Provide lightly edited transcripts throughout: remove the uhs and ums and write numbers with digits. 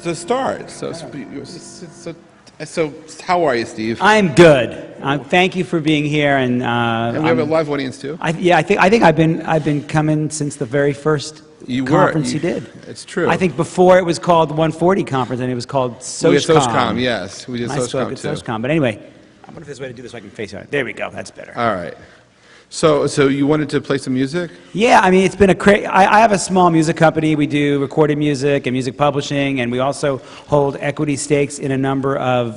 To start, so how are you, Steve? I'm good. Thank you for being here, and we have a live audience too. I think I've been coming since the very first conference you did. It's true. I think before it was called the 140 conference, and it was called SOCCOM. We did SOCCOM, yes, we did SOCCOM too. SOCCOM, but anyway, I wonder if there's a way to do this so I can face it. There we go. That's better. All right. So you wanted to play some music? Yeah, I mean, it's been I have a small music company. We do recorded music and music publishing, and we also hold equity stakes in a number of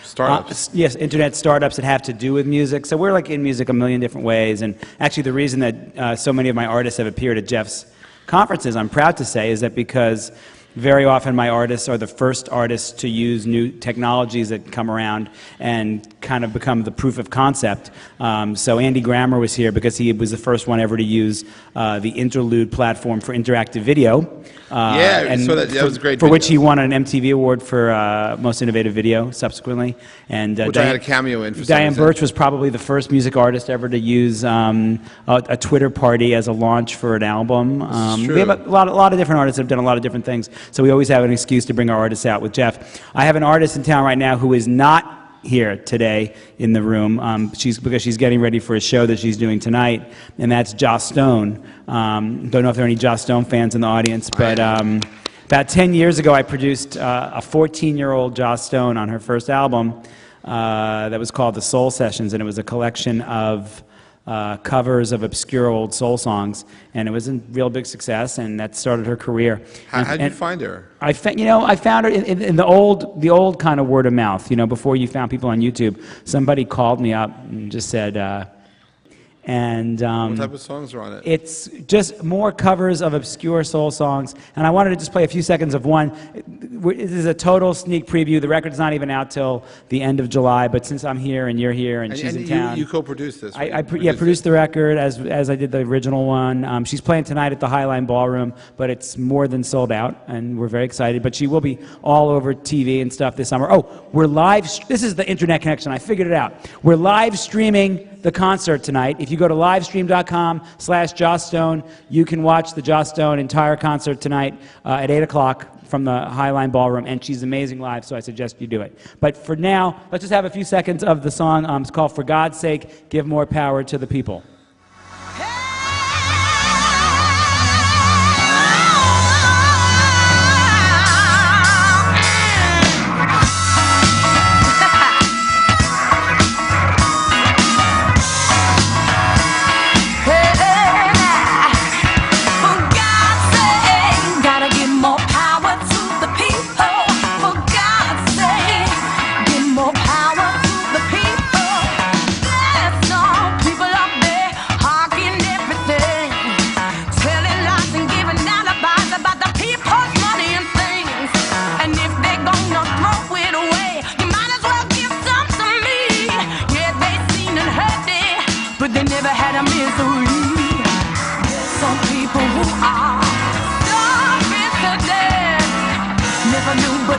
startups. Yes, internet startups that have to do with music. So we're like in music a million different ways. And actually, the reason that so many of my artists have appeared at Jeff's conferences, I'm proud to say, is that because very often my artists are the first artists to use new technologies that come around and kind of become the proof of concept. So Andy Grammer was here because he was the first one ever to use the Interlude platform for interactive video. So that was a great for which he won an MTV award for Most Innovative Video subsequently. And which I had a cameo in for Diane Birch was probably the first music artist ever to use a Twitter party as a launch for an album. We have a lot of different artists that have done a lot of different things. So we always have an excuse to bring our artists out with Jeff. I have an artist in town right now who is not here today in the room because she's getting ready for a show that she's doing tonight, and that's Joss Stone. Don't know if there are any Joss Stone fans in the audience, but about 10 years ago I produced a 14-year-old Joss Stone on her first album that was called The Soul Sessions, and it was a collection of covers of obscure old soul songs, and it was a real big success, and that started her career. How did you find her? I found her in the old kind of word of mouth. Before you found people on YouTube, somebody called me up and just said, what type of songs are on it? It's just more covers of obscure soul songs, and I wanted to just play a few seconds of one. This is a total sneak preview. The record's not even out till the end of July, but since I'm here and you're here and she's in town, you co-produced this. I produced the record as I did the original one. She's playing tonight at the Highline Ballroom, but it's more than sold out, and we're very excited. But she will be all over TV and stuff this summer. Oh, we're live. This is the internet connection. I figured it out. We're live streaming the concert tonight. If you go to livestream.com/Joss Stone, you can watch the Joss Stone entire concert tonight at 8 o'clock from the Highline Ballroom, and she's amazing live, so I suggest you do it. But for now, let's just have a few seconds of the song. It's called For God's Sake, Give More Power to the People.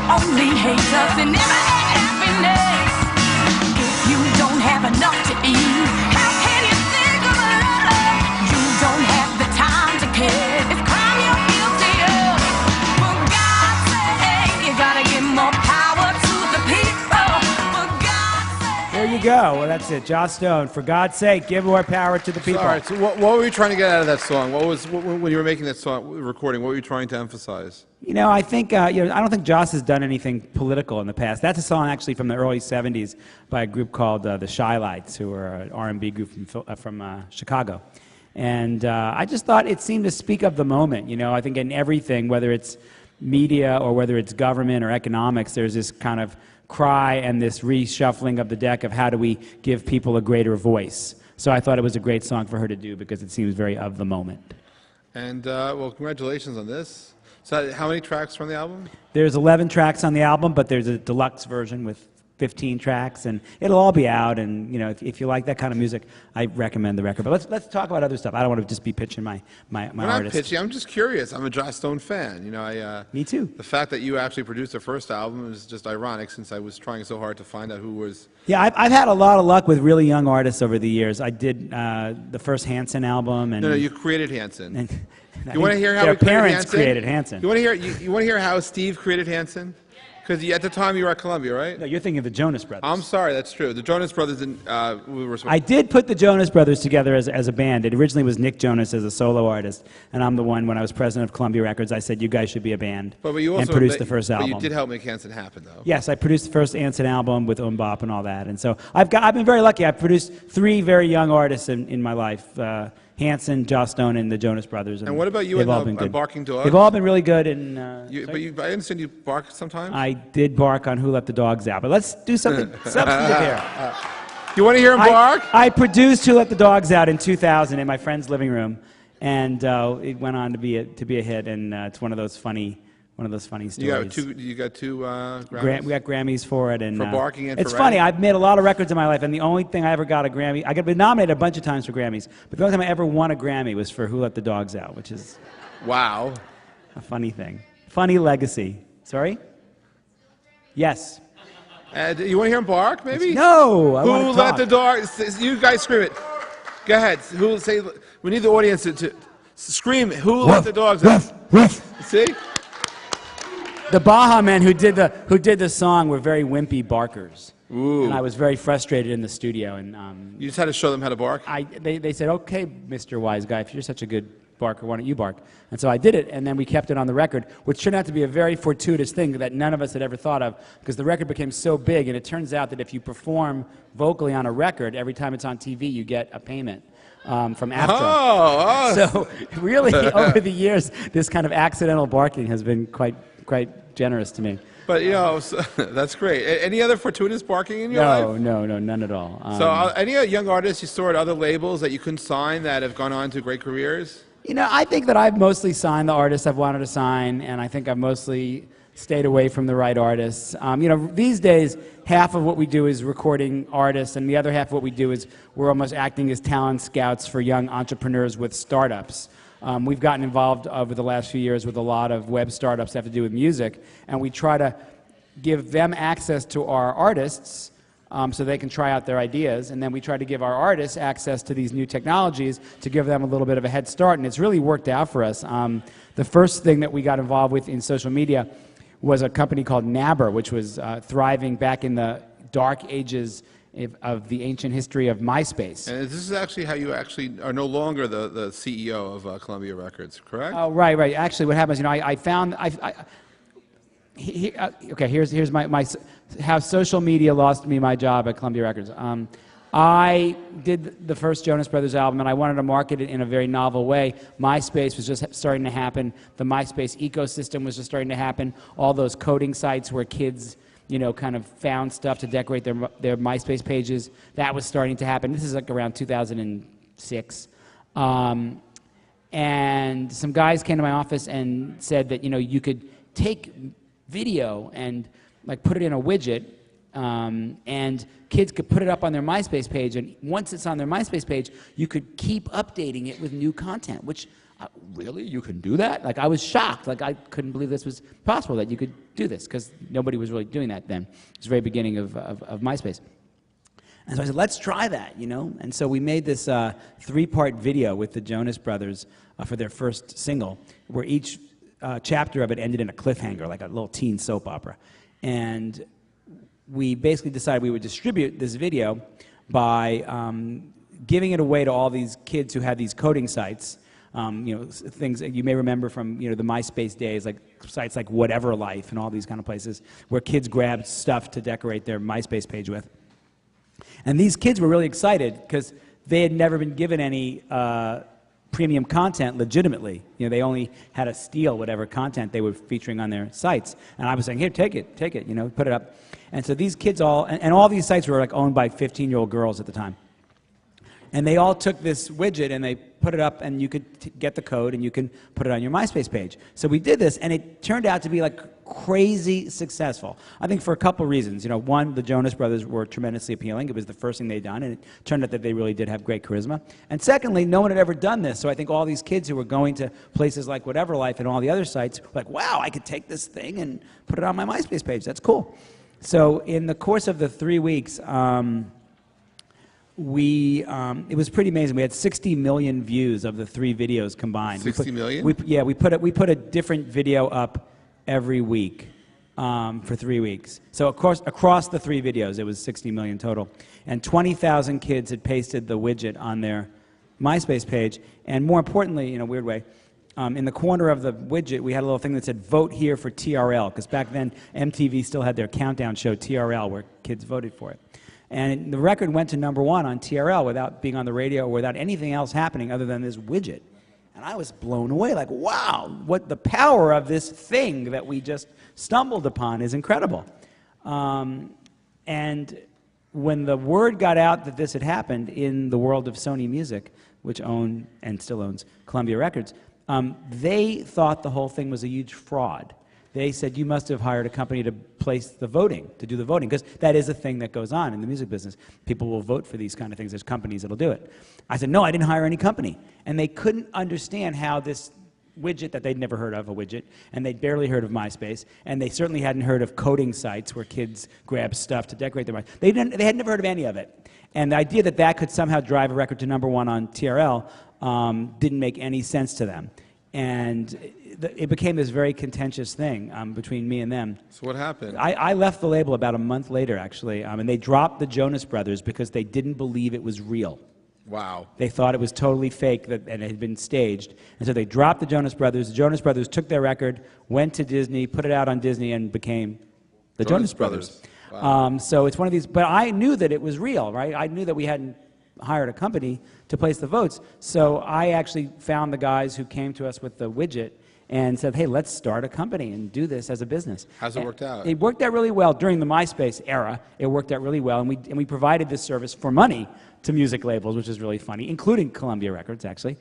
Only hate us and never had happiness. If you don't have enough to eat, how can you think of another? You don't have the time to care. It's crime you're guilty of. For God's sake, you gotta give more power to the people. For God's sake. There you go. Well, that's it. Joss Stone. For God's sake, give more power to the people. All right. So what were you trying to get out of that song? When you were making that song recording? What were you trying to emphasize? I think I don't think Joss has done anything political in the past. That's a song actually from the early '70s by a group called the Shy Lights, who are an R&B group from Chicago. And I just thought it seemed to speak of the moment. I think in everything, whether it's media or whether it's government or economics, there's this kind of cry and this reshuffling of the deck of how do we give people a greater voice. So I thought it was a great song for her to do because it seems very of the moment. And well, congratulations on this. So how many tracks from the album? There's 11 tracks on the album, but there's a deluxe version with 15 tracks, and it'll all be out. And you know, if you like that kind of music, I recommend the record. But let's talk about other stuff. I don't want to just be pitching my I'm artist. not pitching. I'm just curious. I'm a Joss Stone fan. You know, Me too. The fact that you actually produced the first album is just ironic, since I was trying so hard to find out who was. Yeah, I've had a lot of luck with really young artists over the years. I did the first Hanson album, and No, you created Hanson. and You want to hear how their we created parents Hanson? created Hanson. You want to hear? You want to hear how Steve created Hanson? Because at the time you were at Columbia, right? No, you're thinking of the Jonas Brothers. I'm sorry, that's true. The Jonas Brothers and we were. I did put the Jonas Brothers together as a band. It originally was Nick Jonas as a solo artist, and I'm the one, when I was president of Columbia Records, I said, you guys should be a band, But you also and produced the first album. But you did help make Hanson happen, though. Yes, I produced the first Hanson album with Bop and all that, and so I've been very lucky. I've produced 3 very young artists in my life. Hanson, Joss Stone, and the Jonas Brothers. And what about you they've and all been good. Barking Dogs? They've all been really good. And I understand you bark sometimes. I did bark on Who Let the Dogs Out, but let's do something substantive here. You want to hear him bark? I produced Who Let the Dogs Out in 2000 in my friend's living room, and it went on to be a hit. And it's one of those funny stories. You got two Grammys? We got Grammys for it, and For barking and it's for funny. writing? I've made a lot of records in my life, and the only thing I ever got a Grammy, I got been nominated a bunch of times for Grammys, but the only time I ever won a Grammy was for Who Let the Dogs Out, which is Wow. a funny thing, funny legacy. Sorry. Yes. You want to hear him bark, maybe? No. I Who wanna let talk. the dogs? You guys scream it. Go ahead. Who say? We need the audience to scream. Who let the dogs out? See? The Baja Men who did the song were very wimpy barkers. Ooh. And I was very frustrated in the studio. And You just had to show them how to bark. they said, okay, Mr. Wise Guy, if you're such a good barker, why don't you bark? And so I did it, and then we kept it on the record, which turned out to be a very fortuitous thing that none of us had ever thought of, because the record became so big, and it turns out that if you perform vocally on a record, every time it's on TV, you get a payment from AFTRA. Oh. So really, over the years, this kind of accidental barking has been quite generous to me. But you know, that's great. Any other fortuitous barking in your life? No, none at all. So, any young artists you saw at other labels that you couldn't sign that have gone on to great careers? You know, I think that I've mostly signed the artists I've wanted to sign, and I think I've mostly stayed away from the right artists. You know, these days, half of what we do is recording artists, and the other half of what we do is we're almost acting as talent scouts for young entrepreneurs with startups. We've gotten involved over the last few years with a lot of web startups that have to do with music, and we try to give them access to our artists so they can try out their ideas, and then we try to give our artists access to these new technologies to give them a little bit of a head start, and it's really worked out for us. The first thing that we got involved with in social media was a company called Nabber, which was thriving back in the dark ages of the ancient history of MySpace. And this is actually how you actually are no longer the CEO of Columbia Records, correct? Oh, right. Actually, what happens, you know, I found, okay, here's my how social media lost me my job at Columbia Records. I did the first Jonas Brothers album, and I wanted to market it in a very novel way. MySpace was just starting to happen. The MySpace ecosystem was just starting to happen. All those coding sites where kids, you know, kind of found stuff to decorate their MySpace pages. That was starting to happen. This is like around 2006. And some guys came to my office and said that, you know, you could take video and like put it in a widget, and kids could put it up on their MySpace page, and once it's on their MySpace page, you could keep updating it with new content, which, really? You can do that? Like, I was shocked. Like, I couldn't believe this was possible, that you could do this, because nobody was really doing that then. It was the very beginning of MySpace. And so I said, let's try that, you know? And so we made this 3-part video with the Jonas Brothers for their first single, where each chapter of it ended in a cliffhanger, like a little teen soap opera. And we basically decided we would distribute this video by giving it away to all these kids who had these coding sites. You know, things that you may remember from, you know, the MySpace days, like sites like Whatever Life and all these kind of places where kids grabbed stuff to decorate their MySpace page with. And these kids were really excited because they had never been given any premium content legitimately. You know, they only had to steal whatever content they were featuring on their sites. And I was saying, here, take it, you know, put it up. And so these kids and all these sites were like owned by 15-year-old girls at the time. And they all took this widget and they put it up and you could get the code and you can put it on your MySpace page. So we did this, and it turned out to be like crazy successful. I think for a couple reasons. You know, one, the Jonas Brothers were tremendously appealing. It was the first thing they'd done, and it turned out that they really did have great charisma. And secondly, no one had ever done this, so I think all these kids who were going to places like Whatever Life and all the other sites were like, wow, I could take this thing and put it on my MySpace page. That's cool. So in the course of the 3 weeks, it was pretty amazing. We had 60 million views of the 3 videos combined. 60 million? We put a different video up every week for 3 weeks. So of course, across the 3 videos, it was 60 million total. And 20,000 kids had pasted the widget on their MySpace page. And more importantly, in a weird way, in the corner of the widget, we had a little thing that said, vote here for TRL, because back then MTV still had their countdown show, TRL, where kids voted for it. And the record went to #1 on TRL without being on the radio or without anything else happening other than this widget. And I was blown away, like, wow, what the power of this thing that we just stumbled upon is incredible. And when the word got out that this had happened in the world of Sony Music, which owned and still owns Columbia Records, they thought the whole thing was a huge fraud. They said, you must have hired a company to place the voting, to do the voting, because that is a thing that goes on in the music business. People will vote for these kind of things. There's companies that'll do it. I said, no, I didn't hire any company. And they couldn't understand how this widget that they'd never heard of, a widget, and they'd barely heard of MySpace, and they certainly hadn't heard of coding sites where kids grab stuff to decorate their MySpace. They had never heard of any of it. And the idea that that could somehow drive a record to #1 on TRL didn't make any sense to them. And it became this very contentious thing between me and them. So what happened? I left the label about a month later, actually, and they dropped the Jonas Brothers because they didn't believe it was real. Wow. They thought it was totally fake and it had been staged. And so they dropped the Jonas Brothers. The Jonas Brothers took their record, went to Disney, put it out on Disney, and became the Jonas Brothers. Wow. So it's one of these, but I knew that it was real, right? I knew that we hadn't hired a company to place the votes. So I actually found the guys who came to us with the widget and said, hey, let's start a company and do this as a business. How's it worked out? It worked out really well. During the MySpace era, it worked out really well, and we provided this service for money to music labels, which is really funny, including Columbia Records, actually.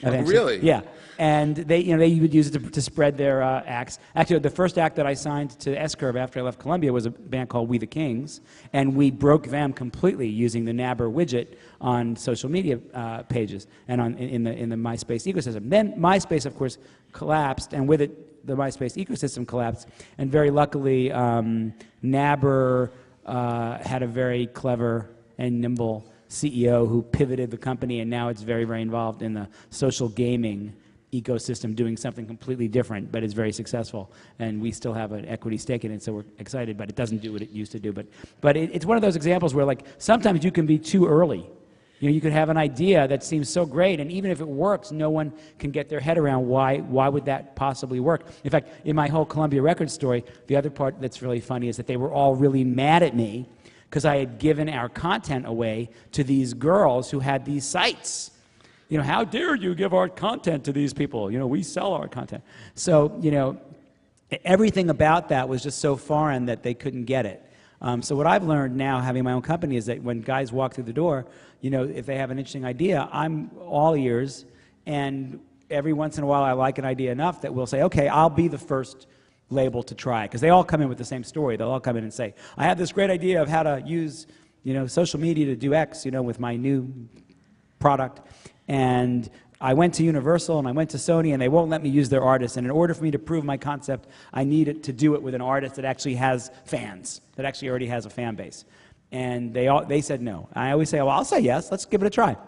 Oh, really? Yeah. And they would use it to spread their acts. Actually, the first act that I signed to S-Curve after I left Columbia was a band called We the Kings, and we broke them completely using the Nabber widget on social media pages and in the MySpace ecosystem. Then MySpace, of course, collapsed, and with it, the MySpace ecosystem collapsed. And very luckily, Nabber had a very clever and nimble CEO who pivoted the company, and now it's very, very involved in the social gaming ecosystem, doing something completely different, but it's very successful. And we still have an equity stake in it, so we're excited, but it doesn't do what it used to do. But it's one of those examples where, like, sometimes you can be too early. You know, you could have an idea that seems so great, and even if it works, no one can get their head around why would that possibly work. In fact, in my whole Columbia Records story, the other part that's really funny is that they were all really mad at me because I had given our content away to these girls who had these sites. You know, how dare you give our content to these people? You know, we sell our content. So, you know, everything about that was just so foreign that they couldn't get it. So what I've learned now, having my own company, is that when guys walk through the door, you know, if they have an interesting idea, I'm all ears, and every once in a while I like an idea enough that we'll say, okay, I'll be the first label to try, because they all come in with the same story. They'll all come in and say, I have this great idea of how to use, you know, social media to do X, you know, with my new product. And I went to Universal and I went to Sony, and they won't let me use their artists. And in order for me to prove my concept, I needed to do it with an artist that actually has fans, that actually already has a fan base. And they said no. I always say, well, I'll say yes. Let's give it a try.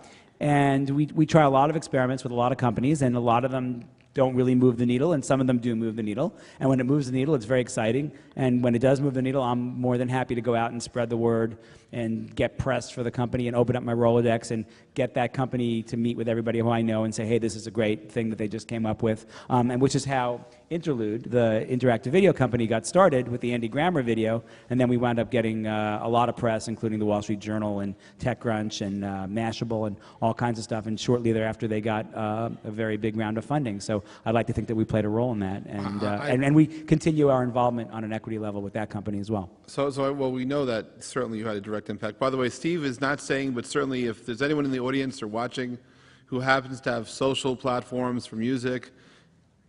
And we try a lot of experiments with a lot of companies, and a lot of them don't really move the needle, and some of them do move the needle. And when it moves the needle, it's very exciting. And when it does move the needle, I'm more than happy to go out and spread the word and get press for the company and open up my Rolodex and get that company to meet with everybody who I know and say, hey, this is a great thing that they just came up with. And which is how Interlude, the interactive video company, got started with the Andy Grammer video. And then we wound up getting a lot of press, including the Wall Street Journal and TechCrunch and Mashable and all kinds of stuff. And shortly thereafter, they got a very big round of funding. So I'd like to think that we played a role in that. And we continue our involvement on an equity level with that company as well. So well, we know that certainly you had a direct impact. By the way, Steve is not saying, but certainly if there's anyone in the audience or watching who happens to have social platforms for music,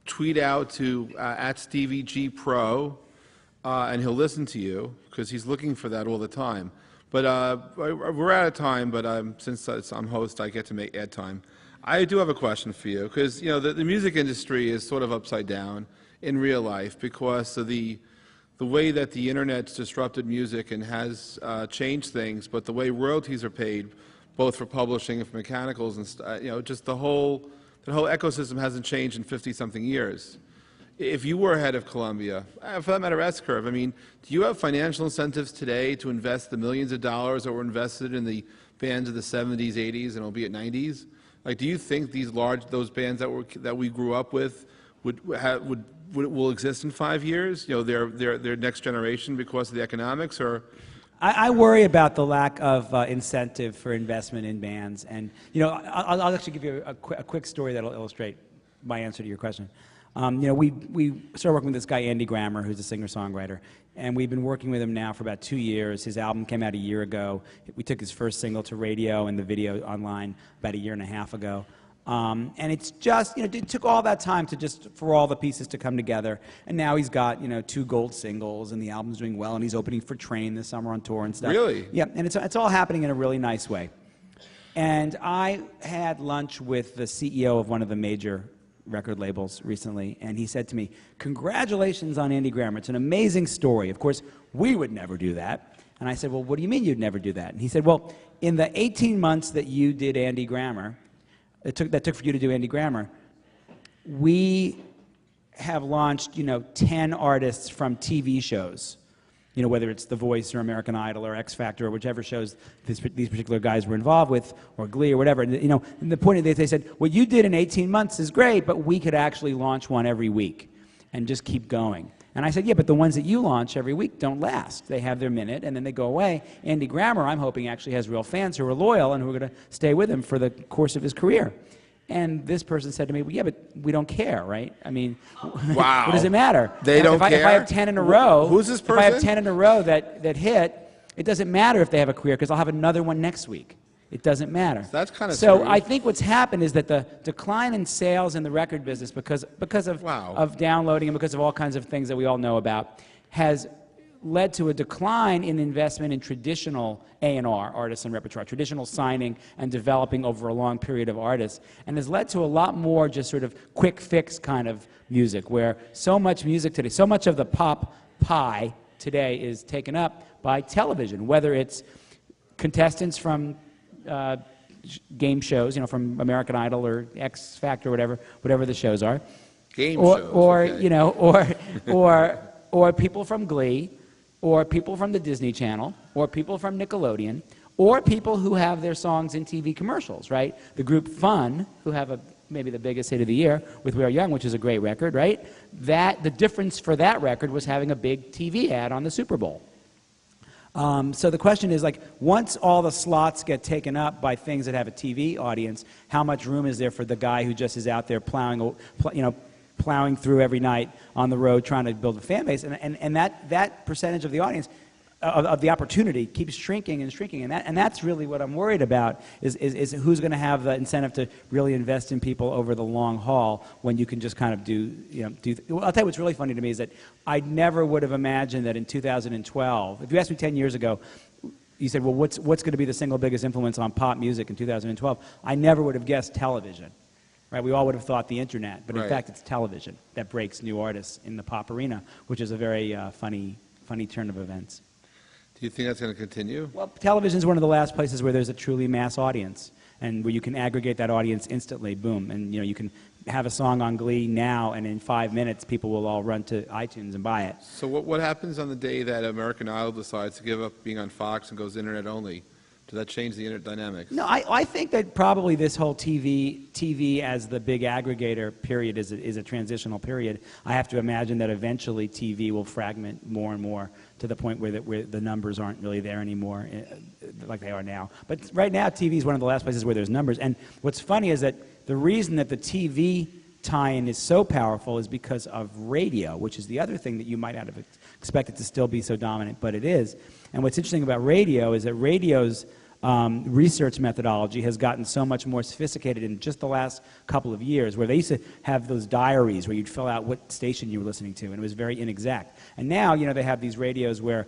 tweet out to at Stevie G Pro, and he'll listen to you because he's looking for that all the time. But we're out of time. But since I'm host, I get to add time. I do have a question for you because the music industry is sort of upside down in real life because of the way that the internet's disrupted music and has changed things, but the way royalties are paid, both for publishing and for mechanicals, and just the whole ecosystem hasn't changed in 50-something years. If you were head of Columbia, for that matter, S-Curve, I mean, do you have financial incentives today to invest the millions of dollars that were invested in the bands of the 70s, 80s, and albeit 90s? Like, do you think those bands that we grew up with will exist in 5 years? Their next generation because of the economics, or? I worry about the lack of incentive for investment in bands, and I'll actually give you a quick story that'll illustrate my answer to your question. We started working with this guy Andy Grammer, who's a singer-songwriter, and we've been working with him now for about 2 years. His album came out a year ago. We took his first single to radio and the video online about a year and a half ago. And it's just, it took all that time for all the pieces to come together. And now he's got, 2 gold singles, and the album's doing well, and he's opening for Train this summer on tour and stuff. Really? Yeah, and it's all happening in a really nice way. And I had lunch with the CEO of one of the major record labels recently, and he said to me, "Congratulations on Andy Grammer. It's an amazing story. Of course, we would never do that." And I said, "Well, what do you mean you'd never do that?" And he said, "Well, in the 18 months that you did Andy Grammer, that took for you to do Andy Grammer, we have launched, 10 artists from TV shows, whether it's The Voice or American Idol or X Factor or whichever shows these particular guys were involved with, or Glee or whatever. And, and the point is they said, what you did in 18 months is great, but we could actually launch one every week and just keep going." And I said, "Yeah, but the ones that you launch every week don't last. They have their minute, and then they go away. Andy Grammer, I'm hoping, actually has real fans who are loyal and who are going to stay with him for the course of his career." And this person said to me, "Well, yeah, but we don't care, right? I mean, wow. What does it matter? They don't care? If I have 10 in a row, who's this person? If I have 10 in a row that hit, it doesn't matter if they have a career because I'll have another one next week. It doesn't matter." So that's kind of so true. I think what's happened is that the decline in sales in the record business because of downloading and because of all kinds of things that we all know about has led to a decline in investment in traditional A&R, artists and repertoire, traditional signing and developing over a long period of artists, and has led to a lot more just sort of quick fix kind of music, where so much music today, so much of the pop pie today is taken up by television, whether it's contestants from game shows, from American Idol or X Factor, whatever the shows are, or people from Glee, or people from the Disney Channel, or people from Nickelodeon, or people who have their songs in TV commercials, right? The group Fun, who have maybe the biggest hit of the year with We Are Young, which is a great record, right? The difference for that record was having a big TV ad on the Super Bowl. So the question is, once all the slots get taken up by things that have a TV audience, how much room is there for the guy who just is out there plowing through every night on the road trying to build a fan base, and that percentage of the audience, of the opportunity, keeps shrinking and shrinking, and that's really what I'm worried about, is who's going to have the incentive to really invest in people over the long haul when you can just kind of well, I'll tell you what's really funny to me is that I never would have imagined that in 2012, if you asked me 10 years ago, you said, well, what's going to be the single biggest influence on pop music in 2012, I never would have guessed television. Right, we all would have thought the internet, but in fact it's television that breaks new artists in the pop arena, which is a very funny turn of events. Do you think that's going to continue? Well, television is one of the last places where there's a truly mass audience, and where you can aggregate that audience instantly, boom, and you can have a song on Glee now, and in 5 minutes people will all run to iTunes and buy it. So what happens on the day that American Idol decides to give up being on Fox and goes internet only? Does that change the internet dynamics? No, I think that probably this whole TV as the big aggregator period is a transitional period. I have to imagine that eventually TV will fragment more and more to the point where the numbers aren't really there anymore like they are now. But right now, TV is one of the last places where there's numbers. And what's funny is that the reason that the TV tie-in is so powerful is because of radio, which is the other thing that you might not have expected to still be so dominant, but it is. And what's interesting about radio is that radio's research methodology has gotten so much more sophisticated in just the last couple of years, where they used to have those diaries where you'd fill out what station you were listening to, and it was very inexact. And now, you know, they have these radios where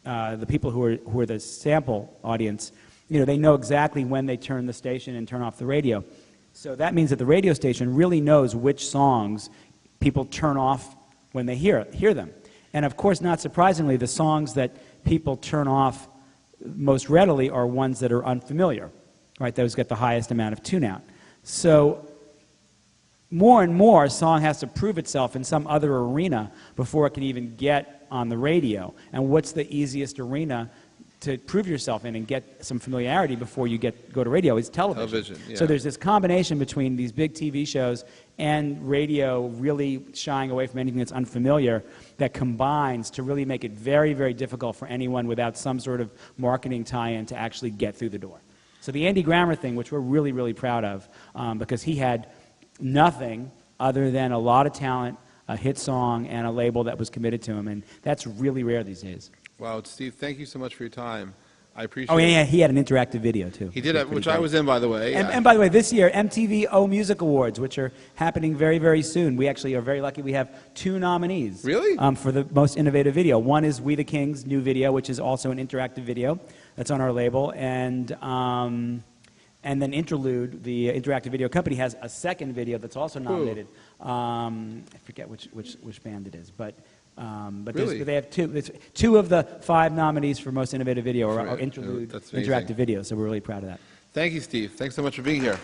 the people who are the sample audience, you know, they know exactly when they turn the station and turn off the radio. So that means that the radio station really knows which songs people turn off when they hear them. And of course, not surprisingly, the songs that people turn off most readily are ones that are unfamiliar, right? Those get the highest amount of tune-out. So more and more, a song has to prove itself in some other arena before it can even get on the radio. And what's the easiest arena to prove yourself in and get some familiarity before you go to radio is television. Yeah. So there's this combination between these big TV shows and radio really shying away from anything that's unfamiliar that combines to really make it very, very difficult for anyone without some sort of marketing tie-in to actually get through the door. So the Andy Grammer thing, which we're really, really proud of, because he had nothing other than a lot of talent, a hit song, and a label that was committed to him, and that's really rare these days. Wow, Steve, thank you so much for your time. I appreciate it. Oh, yeah, he had an interactive video, too. He did, which I was in, by the way. And by the way, this year, MTV O Music Awards, which are happening very, very soon. We actually are very lucky. We have 2 nominees. Really? For the most innovative video. One is We the King's new video, which is also an interactive video. That's on our label. And then Interlude, the interactive video company, has a second video that's also nominated. I forget which band it is, but Really? they have 2 of the 5 nominees for most innovative video are Interlude That's interactive video. So we're really proud of that. Thank you, Steve. Thanks so much for being here.